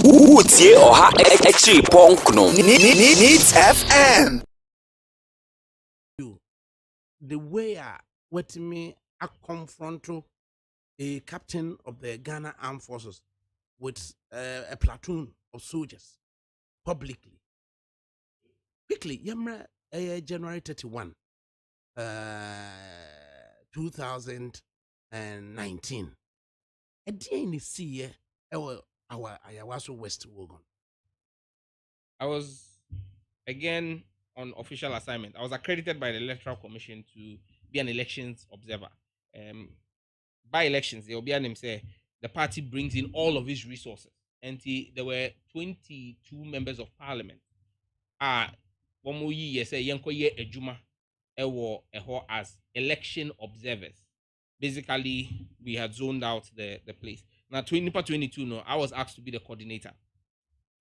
Utie oha extra punk no. Needs FM. The way I with me I confront a captain of the Ghana Armed Forces with a platoon of soldiers publicly. Quickly, Yamra January 31, 2019. A day in the sea, our Ayawaso West Wogan. I was again on official assignment. I was accredited by the Electoral Commission to be an elections observer. By elections, there will be an name say the party brings in all of its resources. And there were 22 members of parliament. One more year say yanko ye ejuma ewo eho as election observers. Basically, we had zoned out the place. Now 2022 no, I was asked to be the coordinator.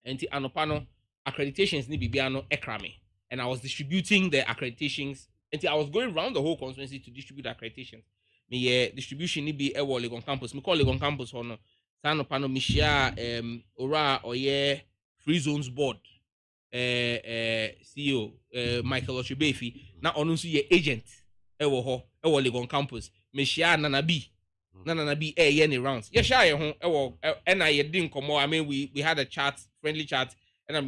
And anopano accreditations ni bibiano ekrame. And I was distributing the accreditations. And I was going around the whole constituency to distribute accreditations. Me distribution ni be ewo Legon campus. Me call Legon campus hono. Sanopano mishia ora oye free zones board. CEO Michael Oshibefi na onu nso ye agent ewo ho ewo Legon campus me share nanabi ye ni rounds ye share ye ho ewo na ye din komo. I mean we had a chat, friendly chat, and I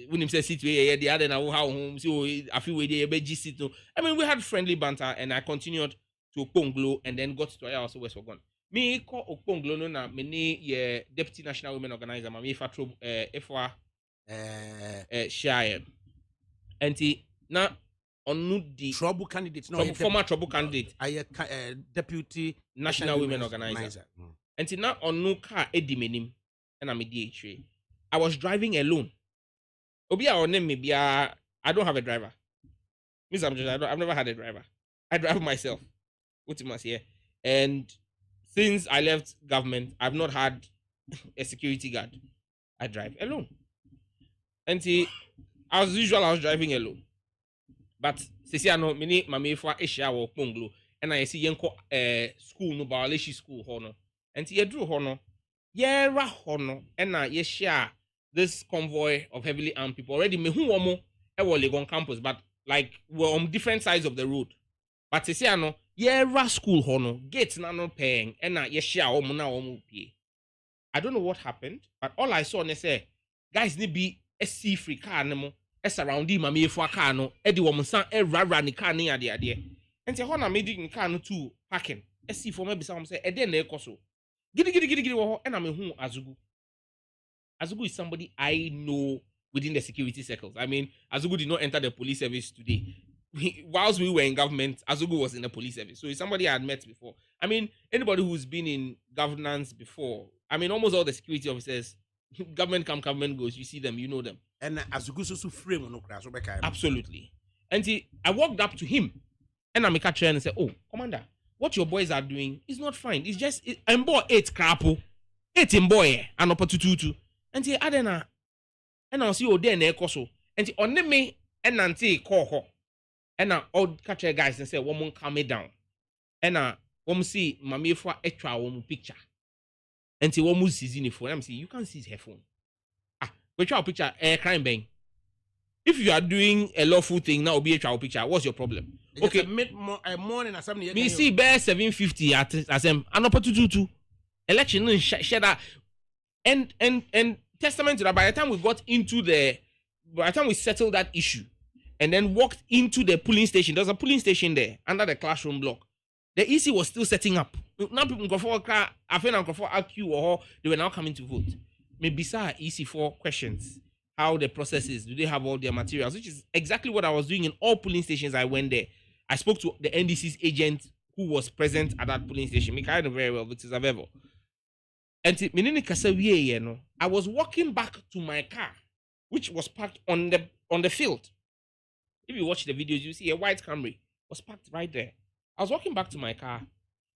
when say sit we the other na how home so I feel we dey be sit no. I mean we had friendly banter and I continued to Okponglo and then got to Ayawaso West Ogun. Me call Okponglo no na me ni ye deputy national women organizer ma me fa trouble efwa share and na onu the Trouble candidate, no, former trouble candidate, deputy national women organizer. And now onu car edimenim and I'm a DHA. I was driving alone. Obia or name maybe I don't have a driver. Miss I've never had a driver. I drive myself. What you must hear. And since I left government, I've not had a security guard. I drive alone. And as usual, I was driving alone. But sisi ano mini mama for Asia or Ponglo, and I see yenko school no Bawaleshi school hono. And ye drew hono, ye ra hono, and ye share this convoy of heavily armed people. Already me who omo ewo Legon campus, but like we're on different sides of the road. But sisi ano ye ra school hono, gates na no paying, and ye share omo na omo pay. I don't know what happened, but all I saw say guys need be a sea free car nemo. Surrounding my me for car no edi wo msan rara ni car ni ade ade enti ho na me di car no too parking see for me be say e dey na ekoso gidi wo ho na me hu Azugu is somebody I know within the security circles. I mean, Azugu did not enter the police service today. Whilst we were in government, Azugu was in the police service, so it's somebody I had met before. I mean, anybody who's been in governance before, I mean, almost all the security officers, government come, government goes, you see them, you know them. And Azugu so frame no class. Absolutely. And I walked up to him and I catch and said, "Oh, Commander, what your boys are doing is not fine. It's just I'm boy 8 crapo. 8 in boy and up to 2. And he adena and I'll see you there na ekoso. And on me and nanti call her. And I all catch guys and say, "Woman, calm me down." And I see mami for extra one picture. And he woman sees in the phone. I'm saying, "You can't see her phone." Which our picture crime bang. If you are doing a lawful thing now, be a child picture. What's your problem? Okay, morning or something. Me see bear 750 at an opportunity to election share that and testament to that. By the time we settled that issue and then walked into the polling station, there's a polling station there under the classroom block. The EC was still setting up. Now people go for I feel go for AQ or they were now coming to vote. Maybe sir EC4 questions. How the process is, do they have all their materials? Which is exactly what I was doing in all polling stations I went there. I spoke to the NDC's agent who was present at that polling station. Me kind of very well, which is a vevo. And I was walking back to my car, which was parked on the field. If you watch the videos, you see a white Camry was parked right there. I was walking back to my car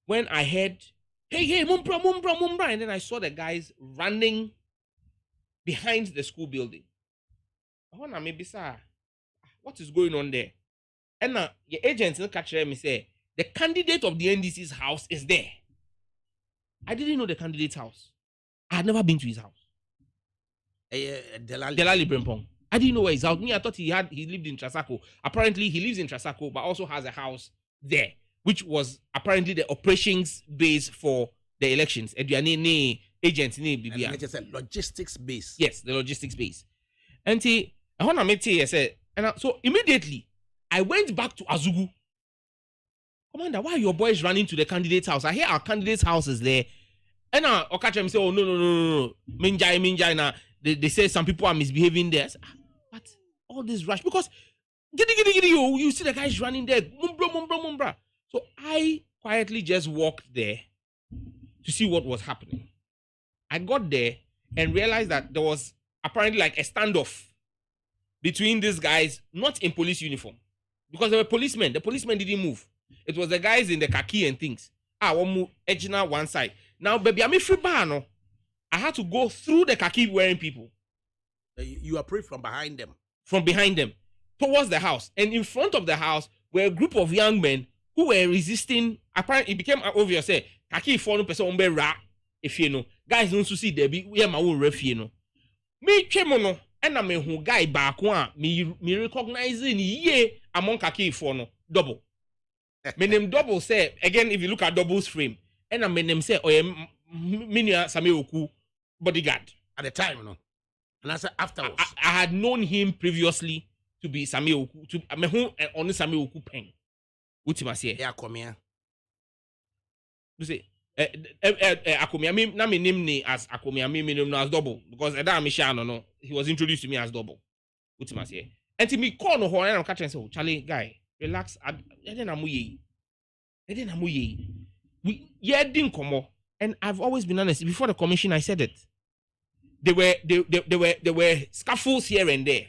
when I heard, hey, mumbra, and then I saw the guys running behind the school building. What is going on there? And now the agents in the catch me say the candidate of the NDC's house is there. I didn't know the candidate's house. I had never been to his house. Delali Brempong. I didn't know where he's out. Me, I thought he lived in Trasaco. Apparently, he lives in Trasaco, but also has a house there, which was apparently the operations base for the elections. Agents, it's a logistics base. Yes, the logistics base. And when I met I said, so immediately I went back to Azugu. Commander, why are your boys running to the candidate's house? I hear our candidate's house is there. And now Okachem say, oh no. Minjai. Now they say some people are misbehaving there. Say, but all this rush because giddy, you see the guys running there. Mumbra. So I quietly just walked there to see what was happening. I got there and realized that there was apparently like a standoff between these guys, not in police uniform, because they were policemen. The policemen didn't move. It was the guys in the khaki and things. One move edging out one side. Now, baby, I'm a free bar. No, I had to go through the khaki wearing people. You approached from behind them. From behind them, towards the house, and in front of the house were a group of young men who were resisting. Apparently, it became obvious. Say, khaki for no person umbe ra. If you know, guys don't see there be we are my own ref, you know. Me chemono, and I'm a guy back one. Me recognizing ye among khaki for no double. My name double say again. If you look at double's frame, and I'm name say oh minia Samioku bodyguard at the time, no. And I said afterwards, I had known him previously to be Samioku to me who on Samioku pen. Ultima say, yeah, come here. You say. Akomi, na me name ni as Akomi, me name as double because Eda Mishano no, he was introduced to me as double. Ultima say, and to me call no horn and I'm catching so Charlie guy, relax. Eden amuye. We didn't come up, and I've always been honest. Before the commission, I said it. There were scaffolds here and there.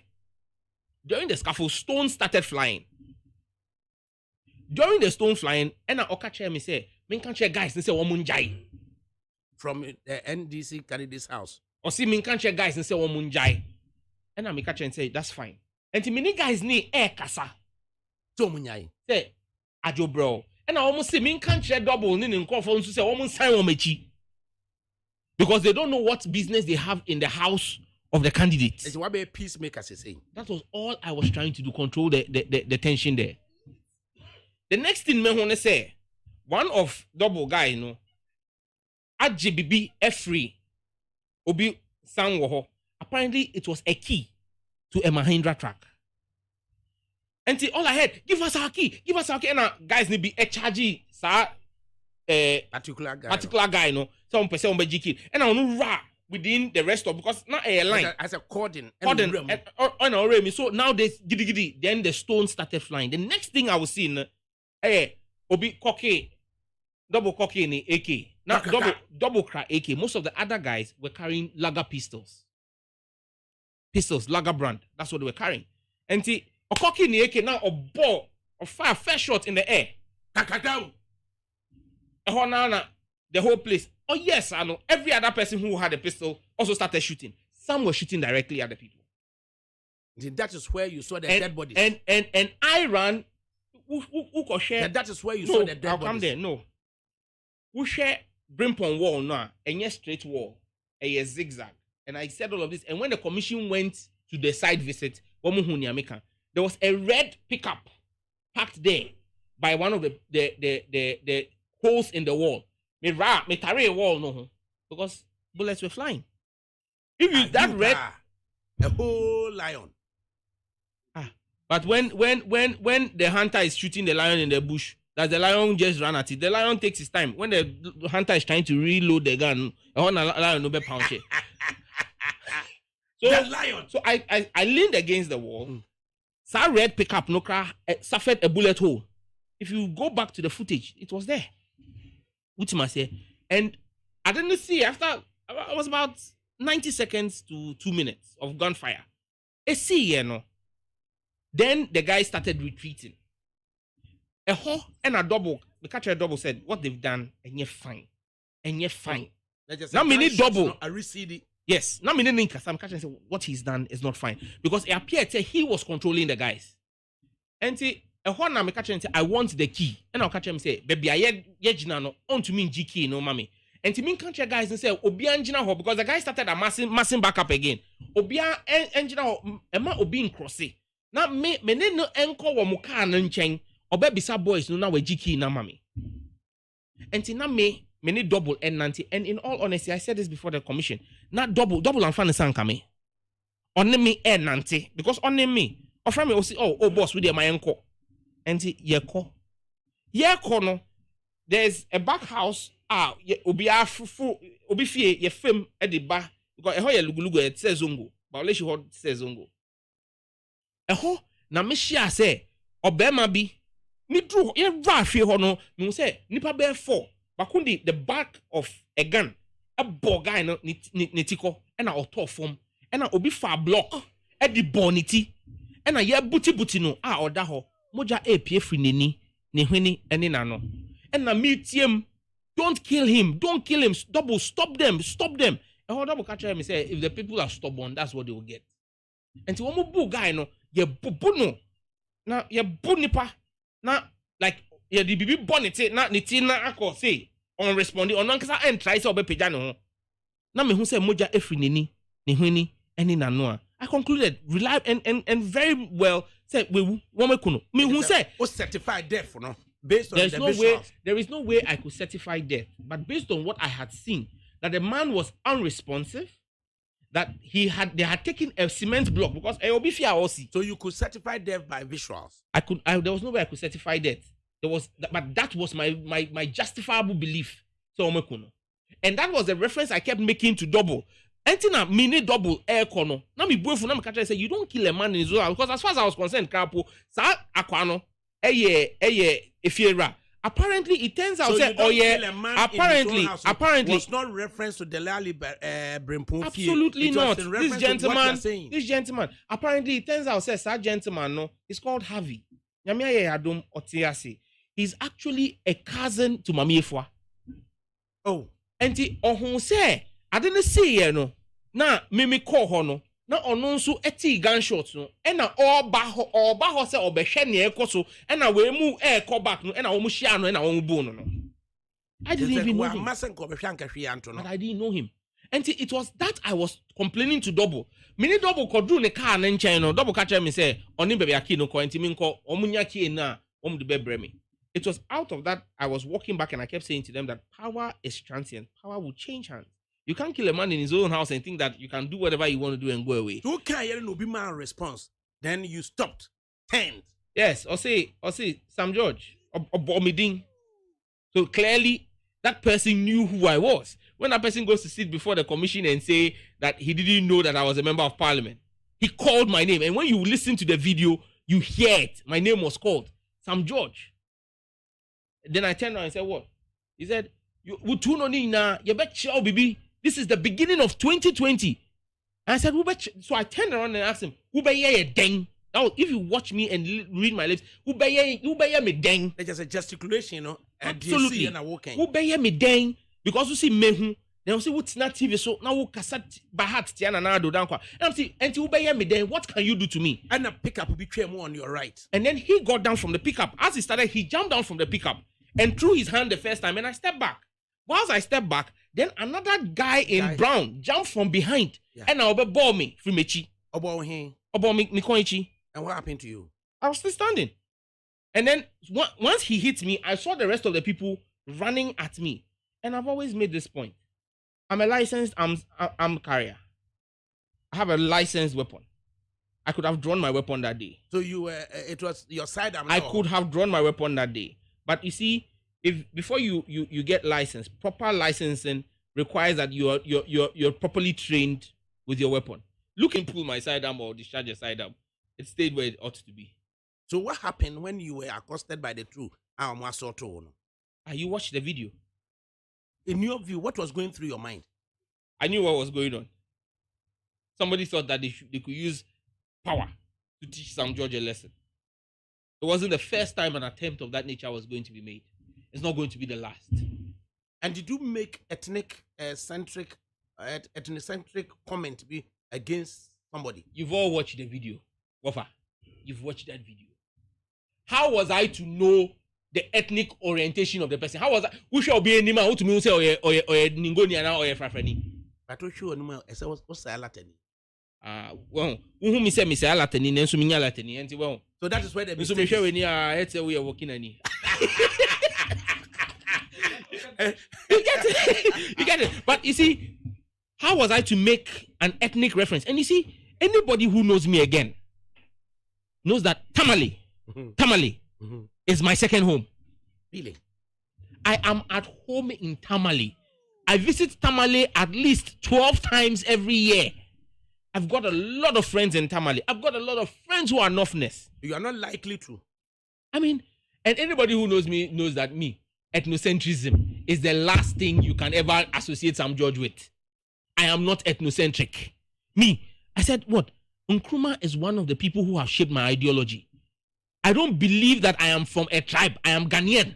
During the scaffold, stones started flying. During the stone flying, and I okache me say. Guys, they say Womunjai from the NDC candidate's house. Or see me can't guys and say Womunjai. And I catch and say that's fine. And to many guys need air kasa. To Munyai. Say Ajo bro. And I almost say me can't double in conference to say almost sign Womechi. Because they don't know what business they have in the house of the candidates. It's what a peacemaker saying. That was all I was trying to do, control the tension there. The next thing me wanna say. One of double guy, you know, AJBB F3 Obi Sanwoho. Apparently, it was a key to a Mahindra truck. And all I had, give us our key. And guys need be a chargy, sir. Particular guy, you know, some person on key. And I don't know within the rest of because not a line as a cordon. So now they giddy. Then the stone started flying. The next thing I was seeing, Obi cocky. Double cocky in the AK. Now double crack AK. Most of the other guys were carrying lager pistols. Lager brand. That's what they were carrying. And see, a cocky in the AK now a ball of fire, fair shot in the air. The whole place. Oh yes, I know. Every other person who had a pistol also started shooting. Some were shooting directly at the people. That is where you saw the dead bodies. And I ran. Who could share? That is where you saw the dead bodies. I'll come there. No. We share Brimpon wall now, and yes, straight wall, and yes, zigzag. And I said all of this. And when the commission went to the site visit, there was a red pickup parked there by one of the holes in the wall. Me tare wall no, because bullets were flying. If you that red, a whole lion. But when the hunter is shooting the lion in the bush. That the lion just ran at it. The lion takes his time. When the hunter is trying to reload the gun, the lion no be punch it. So the lion. So I leaned against the wall. Sa red pickup no crack suffered a bullet hole. If you go back to the footage, it was there. Ultima say, and I didn't see after it was about 90 seconds to 2 minutes of gunfire. No. Then the guy started retreating. A ho and a double. The catcher double said, "What they've done, and you're fine, and you're fine." Now we need double. I recede. Yes. Now we need some catcher said, "What he's done is not fine," because it appeared that he was controlling the guys. And see, a ho na me catcher say, "I want the key," and I'll catch him say, "Baby, I yejina no on to me G key no mommy." And to me catcher guys and say, "Obi anjina ho," because the guy started a massing back up again. obia engineer ema obi nkrosse na me ne no enko wo mo car no nchen oba bisa boys no na wagiki na mame enti na me ne double n90 and in all honesty I said this before the commission na double and fan san kame on me n90 because on me offer me oh boss we dey my enko enti ye ko no there's a back house obi afufu obi fie ye fam e de ba because eho ye lugulugu e tse zongo violation ho tse zongo eho na me share say obema bi ni dru ye va fie ho no me say nipa be 4 bakundi the back of a gun a guy no ni tiko e na auto form e na obi fa block e di boniti e na ye buti no oda ho moja pie free neni ne hweni ene na no e na me tiem don't kill him double stop them and how double catch me say if the people are stubborn that's what they will get and to one bu guy no ye bubu no na ye bu nipa na like ye di bibi bonite na niti na akọ say on responding on nkasa and try say obepeja ne ho na me hu say moja efri neni ne hweni ene na no I concluded reliable and very well say we one kuno me hu say o certified death no based on there is no way I could certify death, but based on what I had seen, that the man was unresponsive, that they had taken a cement block because so you could certify death by visuals. There was no way I could certify death. But that was my justifiable belief. So and that was the reference I kept making to double. Entina mini double air corner. Now me boyfriend na me catch say you don't kill a man in his own because as far as I was concerned, Kapo sa akwano Efiera. Apparently, it turns out that apparently was not reference to Delali Brimpon. Absolutely not. This gentleman. Apparently, it turns out that gentleman no, is called Harvey. He's actually a cousin to Mami Efwa. Oh, and he say I didn't see no. Na me call hono. Na ono nso eti gunshot no e na oba ho se obehwe ne ekoso e na we mu e call back no e na wo mu hia no e na wo bu no. I didn't even know him. But I didn't know him. And it was that I was complaining to double. Mini double kodru ne car na nchen no double catch me say oni bebe aki no ko enti mi nko omunya ki na om de bebre me. It was out of that I was walking back and I kept saying to them that power is transient. Power will change hands. You can't kill a man in his own house and think that you can do whatever you want to do and go away. You can't hear no be man response. Then you stopped. 10. Yes, or say, Sam George, or Bomiding. So clearly, that person knew who I was. When that person goes to sit before the commission and say that he didn't know that I was a member of parliament, he called my name. And when you listen to the video, you hear it. My name was called Sam George. Then I turned around and said, what? He said, you tune on in now, you bet you, baby. This is the beginning of 2020. And I said, so I turned around and asked him, who be ye deng? Now, if you watch me and read my lips, who be ye me deng? It's just a gesticulation, you know. Absolutely. Who be ye me deng? Because you see me, then you see what's not TV, so now who cassette by heart, Tiana Nado Dankwa. And I'm saying, and who be ye me deng? What can you do to me? And a pickup will be more on your right. And then he got down from the pickup. As he started, he jumped down from the pickup and threw his hand the first time, and I stepped back. Whilst I stepped back, then another guy in brown jumped from behind and I'll ball me from Mechi. About him. About me, Nikoichi. And what happened to you? I was still standing. And then once he hit me, I saw the rest of the people running at me. And I've always made this point. I'm a licensed arm carrier. I have a licensed weapon. I could have drawn my weapon that day. So it was your sidearm? I could have drawn my weapon that day. But you see, if before you get licensed, proper licensing requires that you're properly trained with your weapon. Look and pull my sidearm or discharge your sidearm. It stayed where it ought to be. So what happened when you were accosted by the two? You watched the video. In your view, what was going through your mind? I knew what was going on. Somebody thought that they could use power to teach Sam George a lesson. It wasn't the first time an attempt of that nature was going to be made. It's not going to be the last. And did you make ethnic-centric comment be against somebody? You've all watched the video. Wafa, you've watched that video. How was I to know the ethnic orientation of the person? How was I? Who shall be any man who to me say or Ningoniana or Frafreni? I told you, I said, what's Salatani? Well, who me say alatani, and so me alatani, and well. So that is where the So me sure when you are working any. You get it. But you see, how was I to make an ethnic reference? And you see, anybody who knows me again knows that Tamale is my second home. Really? I am at home in Tamale. I visit Tamale at least 12 times every year. I've got a lot of friends in Tamale. I've got a lot of friends who are Northness. You are not likely to. I mean, and anybody who knows me knows that ethnocentrism is the last thing you can ever associate Sam George with. I am not ethnocentric. I said, what? Nkrumah is one of the people who have shaped my ideology. I don't believe that I am from a tribe. I am Ghanaian.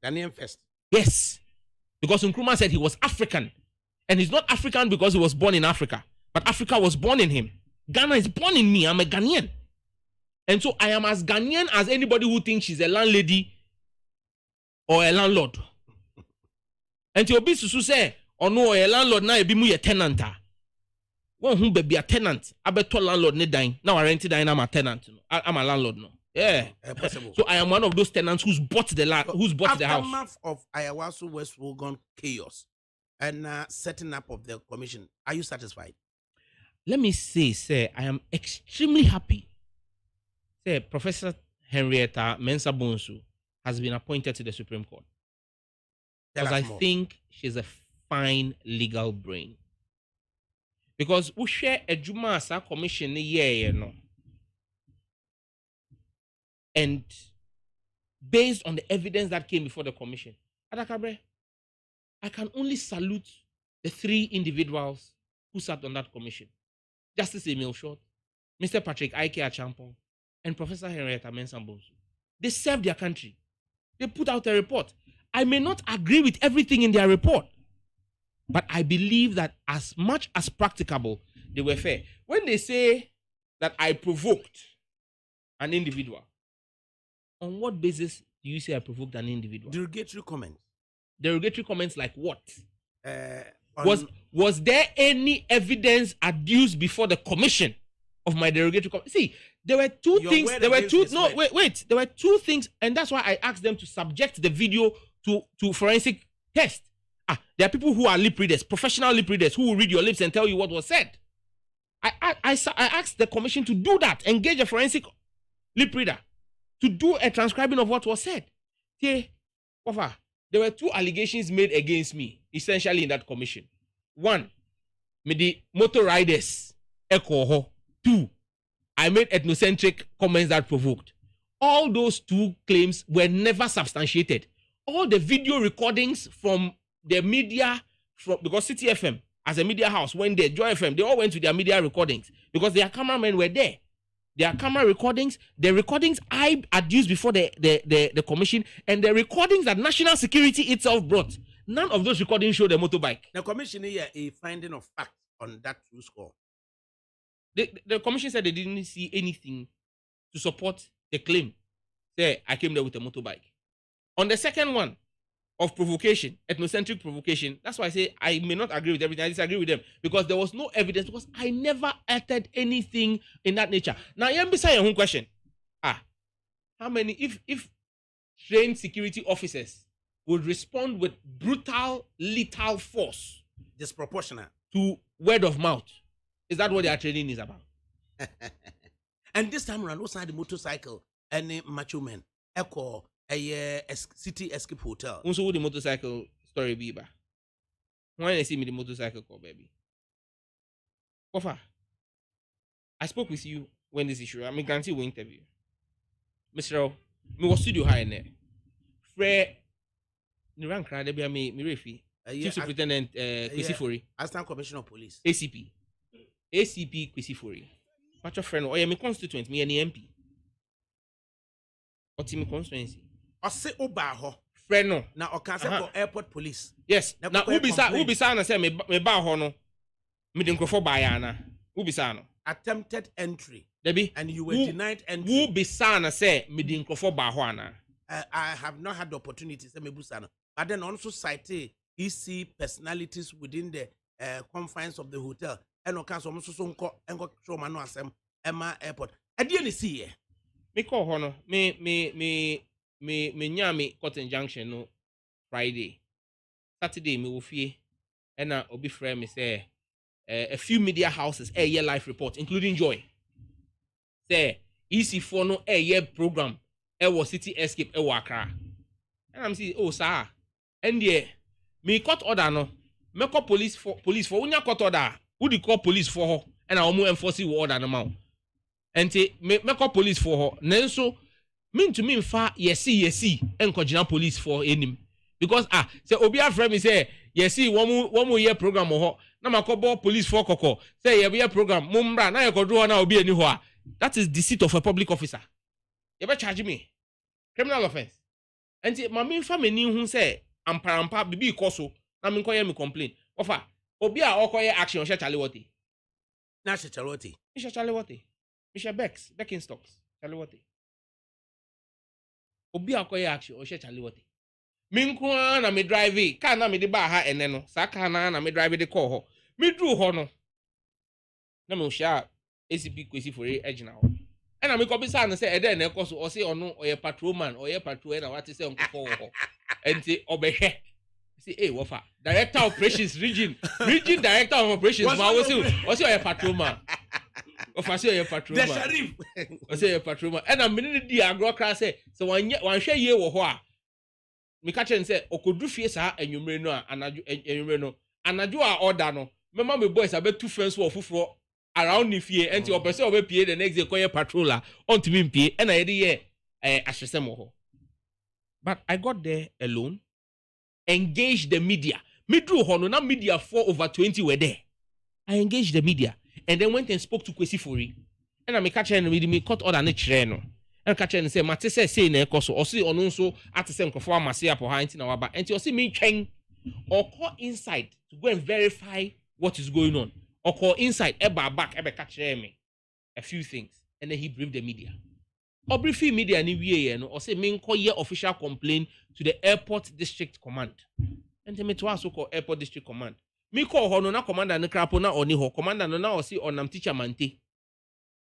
Ghanaian first. Yes. Because Nkrumah said he was African. And he's not African because he was born in Africa. But Africa was born in him. Ghana is born in me. I'm a Ghanaian. And so I am as Ghanaian as anybody who thinks she's a landlady or a landlord. And to be to say, or no, a landlord now be mu a tenant. One who be a tenant. I bet to landlord ne dying. Now I rented and I'm a tenant. I'm a landlord now. Yeah. So I am one of those tenants who's bought the land, who's bought the house. Aftermath of Ayawaso West Wogon chaos and setting up of the commission, are you satisfied? Let me say, sir, I am extremely happy. Sir, Professor Henrietta Mensah Bonsu has been appointed to the Supreme Court. Because I think she's a fine legal brain. Because we share a Juma as a commission you know. And based on the evidence that came before the commission, Adakabre, I can only salute the three individuals who sat on that commission. Justice Emil Short, Mr. Patrick Ike Achampong, and Professor Henrietta Mensah Bonsu. They served their country. They put out a report. I may not agree with everything in their report, but I believe that as much as practicable, they were fair. When they say that I provoked an individual, on what basis do you say I provoked an individual? Derogatory comments. Derogatory comments like what? Was there any evidence adduced before the commission of my derogatory comment? See, there were two things. There were two. No, wait. There were two things, and that's why I asked them to subject the video to forensic test. There are people who are lip readers, professional lip readers, who will read your lips and tell you what was said. I asked the commission to do that, engage a forensic lip reader to do a transcribing of what was said. There were two allegations made against me, essentially in that commission. One, me the motor riders echo. Two, I made ethnocentric comments that provoked. All those two claims were never substantiated. All the video recordings from the media, because City FM as a media house went there, Joy FM, they all went to their media recordings because their cameramen were there. Their camera recordings, the recordings I adduced before the commission, and the recordings that national security itself brought. None of those recordings show the motorbike. The commission here a finding of fact on that true score. The commission said they didn't see anything to support the claim. Say I came there with a motorbike. On the second one of provocation, ethnocentric provocation, that's why I say I may not agree with everything. I disagree with them because there was no evidence, because I never uttered anything in that nature. Now, you say your own question. How many, if trained security officers would respond with brutal, lethal force, disproportionate to word of mouth, is that what their training is about? And this time around, what's the motorcycle and the macho men echo a city escape hotel? Also, with the motorcycle story be ba. Why they see me the motorcycle call, baby? Kofa, I spoke with you when this issue. I mean, guarantee we interview. Mr. Me was studio high in there. Fred, the rank crowd, be me refi. Chief Superintendent Kwesi Fori. Assistant Commissioner of Police. ACP Kwesi Fori. Patch of friend, me constituent, me any MP. Or team constituency. Or say Obaho. Friend no. Now or can say for airport police. Yes. Now who be na say me ba ho no. Me den krofo ba ya na. Who be no? Attempted entry. Debbie, and you were denied entry. Who be na say me den krofo ba ho ana. I have not had the opportunity to say me busano. But then also cite EC personalities within the confines of the hotel. ɛna ɔka so ɔmo nkɔ show ma no asɛm ɛma airport ɛdeɛ ne si yɛ me call hɔ no me nya me Cotton Junction no Friday Saturday me wo fie ɛna obi frɛ me say a few media houses year live report including Joy say EC4 no year program was City Escape Accra and I'm saying oh sir and yeah me court order no me call police for unya court order who the call police for her and I will enforce order no more and me call police for her nanso mean to me fa yesi and call police for him because say obi afrɛ me say yesi one more year program ho na makobo police for koko say ye program mumbra na ye kodro na obi ani ho a that is deceit of a public officer you be charge me criminal offense and my main family hu say amparampa bibi ikoso na me nkoye me complain ofa obi a okoye action she chale wote na she chale wote she chale wote Michelle Becking stocks chale wote obi a okoye action o she chale wote me nko na me drive car na me de ba ha ene no sa car na me drive de call ho me dru ho no na me hia ACP kwesi for agina ho and me ko bi sa no say e dey na ekoso o say ono oye patrolman oye patrol na what say nkofo ho enti obehwe say eh wofa director of operations region director of operations ma wo say oye patrolman ofa say oye patrolman the sheriff o say oye patrolman and me ni di agro kra say so wan hwe ye wo ho a me ka chen say okodu fie sa anwumre no a anadwo a order no mema me boys abetu fence wo fufuro around the fie enti opese obe pie the next day koye patroller onto me pie and I dey ahwesem ho but I got there alone engaged the media me drew ho no na media for over 20 were there I engaged the media and then went and spoke to Kwesi Fori and I me catch and me cut order na kire no and catch and say mate say na ekoso o si ono nso atese nkofo amase apo ha enti na waba enti o si me twen or call inside to go and verify what is going on or call inside eba back ebe catch me a few things and then he briefed the media or brief media ni wie no or say me nko ye official complaint to the airport district command and me to aso call airport district command me call ho no na commander ne krapo na oni ho commander no na o si onam teacher mante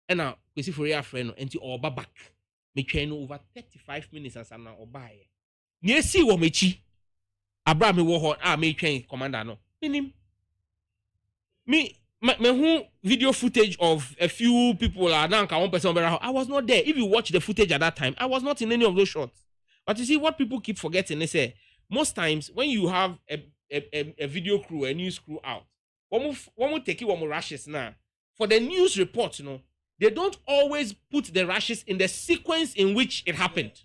and na Kwesi Fori afre no enti oba back me twen no over 35 minutes as na oba ye ni esi wo mechi abra me wo ho me twen commander no minim me who video footage of a few people one person. I was not there. If you watch the footage at that time, I was not in any of those shots. But you see, what people keep forgetting, they say, most times when you have a video crew, a news crew out, one will take it one more rashes now. For the news report, they don't always put the rashes in the sequence in which it happened.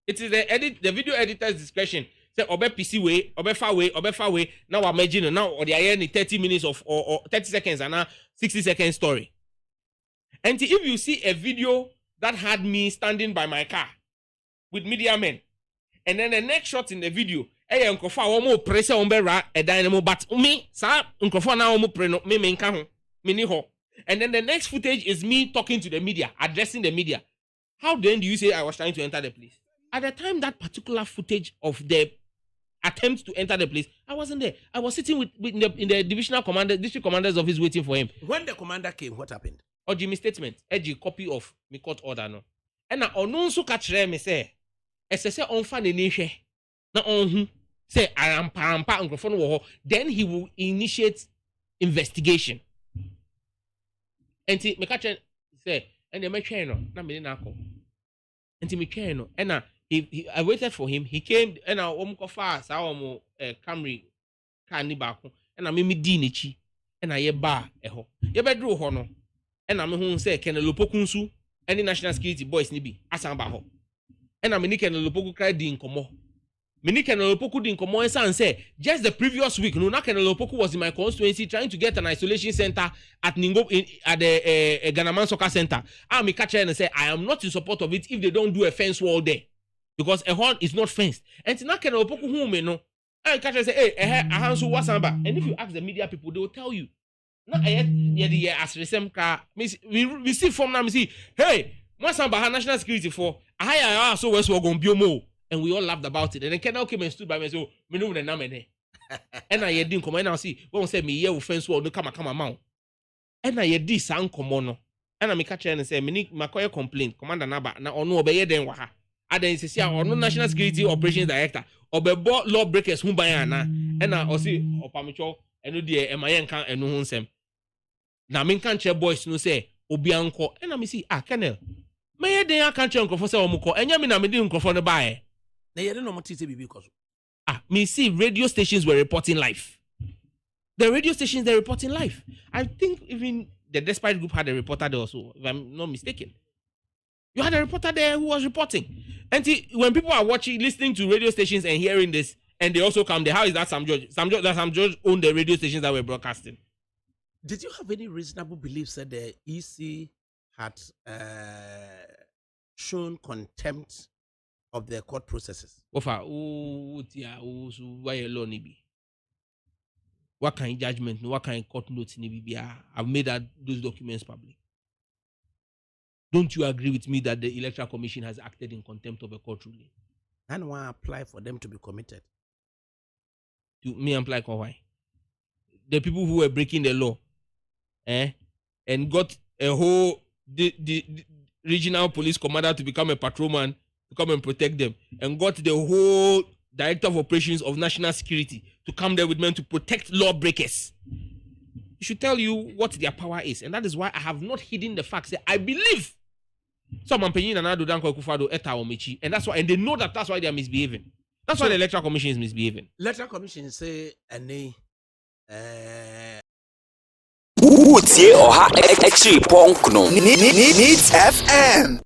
It is the video editor's discretion. Say obe PC way, obe far way. Now I'm imagining now or the any 30 minutes of or 30 seconds and now 60-second story. And if you see a video that had me standing by my car with media men, and then the next shot in the video, unkofa omo press ombera a dynamo, but me sa unkofa na omo pre no me menka ho me ni ho. And then the next footage is me talking to the media, addressing the media. How then do you say I was trying to enter the place? At the time that particular footage of the attempt to enter the place, I wasn't there. I was sitting in the divisional commander, district commander's office waiting for him. When the commander came, what happened? Or Jimmy statement, a copy of me court order no. And now on so catch me say, say on fan the nation. Now on say I am parampa microphone wo, then he will initiate investigation. And me catch say, and the make no, na me na ko. And me care no, and now. I waited for him. He came and I fast. I Camry can ni back and I made me dinichi and I bar eho. You bedroom hono and I'm who say can a lopokunsu any national security boys nibi asamba ho. And I'm can a lopoku cry din komo. Mini can a lopoku din komo and say just the previous week no can a lopoku was in my constituency trying to get an isolation center at Ningo at the Ganaman Soccer Center. I'm catch and say I am not in support of it if they don't do a fence wall there. Because a horn is not fenced. And it's not can opoku home no. I catch and say, hey, a hands wasamba. And if you ask the media people, they will tell you. No, as recent car, we see from now, we see, hey, wasamba national security for I so west we're going to be more. And we all laughed about it. And then Kenal came and stood by me and said, me know the name. And I didn't come and see when say me ye offense or no come amount. And I did san komono. And I catch and say me makoye complaint commander naba na ono obeye den wa ha. Aden say ono national security operations director obebo lawbreakers hu ban ana. And I osi opamicho eno de emayen kan eno hu nsem. Na me kan che boys no say obi anko. And I me see Colonel. Me den kan che nkofo say omuko. Enya me na me di nkofo no bae. Na ye no mo tise bibi koso. Me see radio stations were reporting live. The radio stations they're reporting live. I think even the Despite group had a reporter there also, if I'm not mistaken. You had a reporter there who was reporting. And see, when people are watching, listening to radio stations and hearing this, and they also come there, how is that Sam George? Sam George owned the radio stations that were broadcasting. Did you have any reasonable beliefs that the EC had shown contempt of the court processes? What kind of judgment, what kind of court notes I've made those documents public. Don't you agree with me that the Electoral Commission has acted in contempt of a court ruling? And why apply for them to be committed? To me, apply for why? The people who were breaking the law, and got a whole the regional police commander to become a patrolman to come and protect them, and got the whole director of operations of national security to come there with men to protect lawbreakers. It should tell you what their power is, and that is why I have not hidden the facts. I believe some and that's why, and they know that's why they are misbehaving. That's why the Electoral Commission is misbehaving. Electoral Commission say needs FM